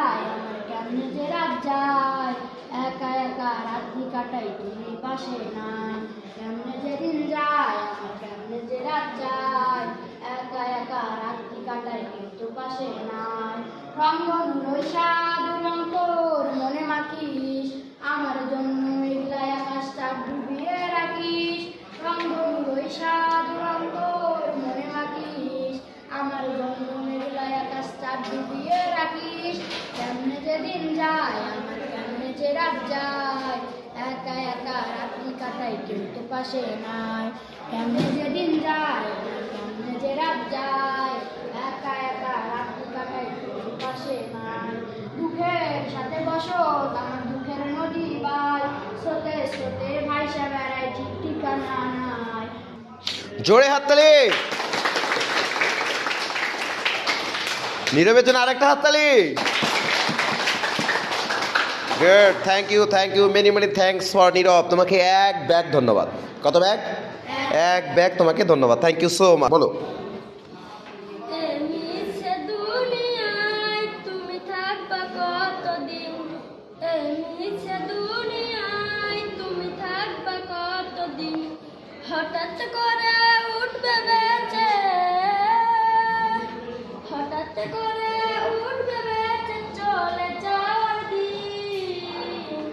যায় আমার কেমনে যে রাত যায়, একা একা রাত্রি কাটাই তুমি পাশে নাই। কেমনে যে দিন যায় আমার কেমনে যে রাত যায়, একা একা রাত্রি কাটাই কিন্তু পাশে নাই। রংধনুর সাধু রং তোর মনে মাখিস, আমার জন্য মেঘলা আকাশটা ডুবিয়ে রাখিস। রংধনুর সাধু রং তোর মনে মাখিস, আমার জন্য মেঘলা আকাশটা ডুবিয়ে রাখিস। কেমনে যে দিন যায় আমার কেমনে যে রাত যায়, একা একা রাত্রি কাটাই কিন্তু পাশে নাই। কেমনে যে দিন যায় আমার কেমনে যে রাত যায়, একা একা রাত্রি কাটাই কিন্তু পাশে নাই। দুঃখের সাথে বসো আমার দুঃখের নদী বাই, স্রোতে স্রোতে ভাইসা বেড়াই ঠিক ঠিকানা নাই। জোরে হাততালি। নীরবের জন্য আরেকটা হাততালি। Good, thank you many many thanks for Nirob. তোমাকে এক ব্যাগ ধন্যবাদ। কত ব্যাগ? এক ব্যাগ তোমাকে ধন্যবাদ। Thank you so much. বলো। তুমি থাকবা কতদিন, তুমি থাকবা কতদিন, হঠাৎ করে উঠবে বেঁচে, হঠাৎ করে উঠবে বেঁচে চলে যাওয়ার দিন।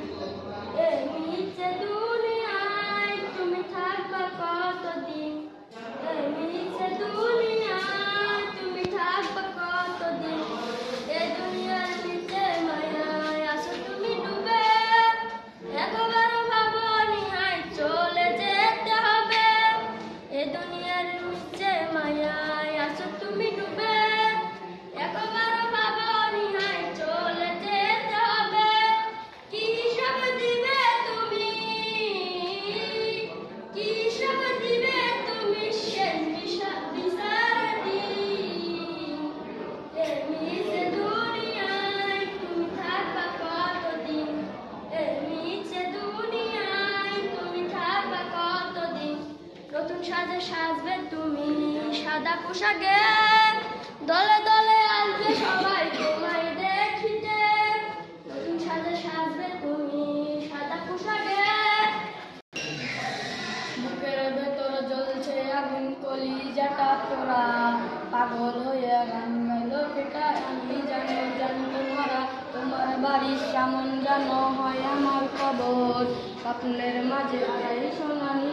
এই মিছে দুনিয়ায় তুমি থাকবা কতদিন, এই মিছে দুনিয়ায় তুমি থাকবা কতদিন। এই দুনিয়ার মিছে মায়ায় আসো তুমি ডুবে, একবারও ভাবনি হাই চলে যেতে হবে। এই দুনিয়ার মিছে মায়ায় আসো তুমি ডুবে, একবারও ভাবনি হাই চলে যেতে হবে। কি সব দিবে তুমি, কি সব দিবে তুমি শেষ বিচার দিন। এই মিছে দুনিয়ায় তুমি থাকবা কতদিন, এই মিছে দুনিয়ায় তুমি থাকবা কতদিন। নতুন সাজে সাজবে তুমি সাদা পোশাকে, দলে দলে আসবে সবাই তোমায় দেখিতে। নতুন সাজে সাজবে তুমি সাদা পোশাকে, বুকের ভেতর জ্বলছে আগুন কলিজাটা তোরা, পাগল হয়ে গান গাইল কেটা আমি জানি জানতে মারা। তোমার বাড়ির সামন জানো হয় আমার খবর, স্বপ্নের মাঝে আড়াই সোনানি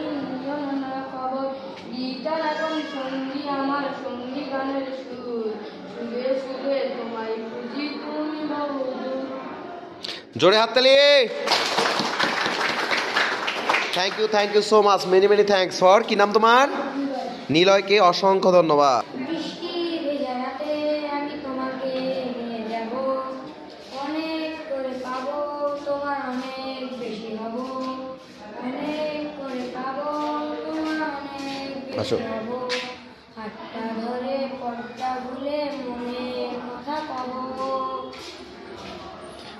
না খবর। গীতার এখন সঙ্গী আমার সঙ্গী গানের সুর, সুরে সুরে তোমায় খুঁজি তুমি বহুদূর। জোরে হাততালি। Thank you so much many many thanks for. কি নাম তোমার? নিলয়কে অসংখ্য ধন্যবাদ। বৃষ্টির ভেজা রাতে আমি তোমাকে নিয়ে যাব, অনেক করে পাবো তোমার অনেক বেশি হব, অনেক করে পাবো তোমার অনেক বেশি হব। হাতটা ধরে পথটা ভুলে মনের কথা কব,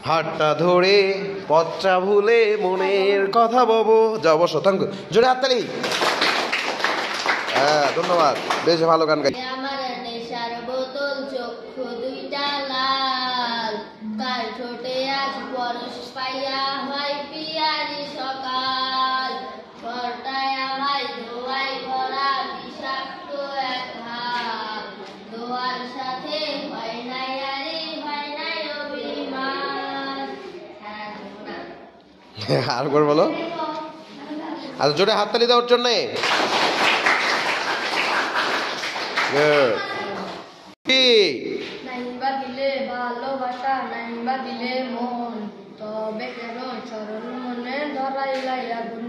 হাতটা ধরে পথটা ভুলে মনের কথা বলবো। যাও বসো। Thank you. জোরে হাততালি। হ্যাঁ ধন্যবাদ, বেশ ভালো গান গাই। আমার নেশার বোতল চক্ষু দুইটা লাল, কার ঠোঁটে আজ পরশ পাইয়া হয় পিয়ারি সকাল। ঘরটায় আমায় ধোয়াই ভরা বিষাক্ত এক হাত, ধোয়ার সাথে হয় নাই আরে হয় নাই অভিমান। আর করে বলো। আর জোরে হাততালি দেওয়ার জন্যে। নাইবা দিলে ভালোবাসা, নাইবা দিলে মন, তবে কেন চরণ মনে ধরাইলাই আগুন।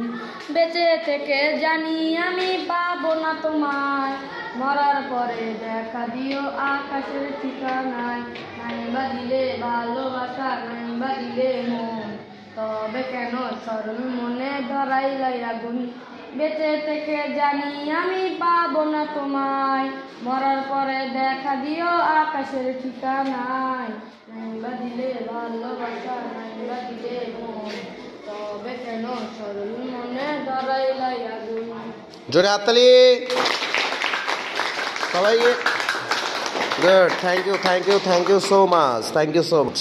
বেঁচে থেকে জানি আমি পাবো না তোমায়, মরার পরে দেখা দিও আকাশের ঠিকানায়। নাইবা দিলে ভালোবাসা, নাইবা দিলে মন, তবে কেন চরণ মনে ধরাইলাই আগুন। বেঁচে থেকে জানি আমি পাবো না তোমায়, মরার পরে দেখা দিও আকাশের ঠিকানায়। নাইবা দিলে ভালোবাসা, নাইবা দিলে মন, তবে কেন সরল মনে ধরাইলাই আগুন। জোরে হাততালি সবাই। Good, thank you so much, thank you so much.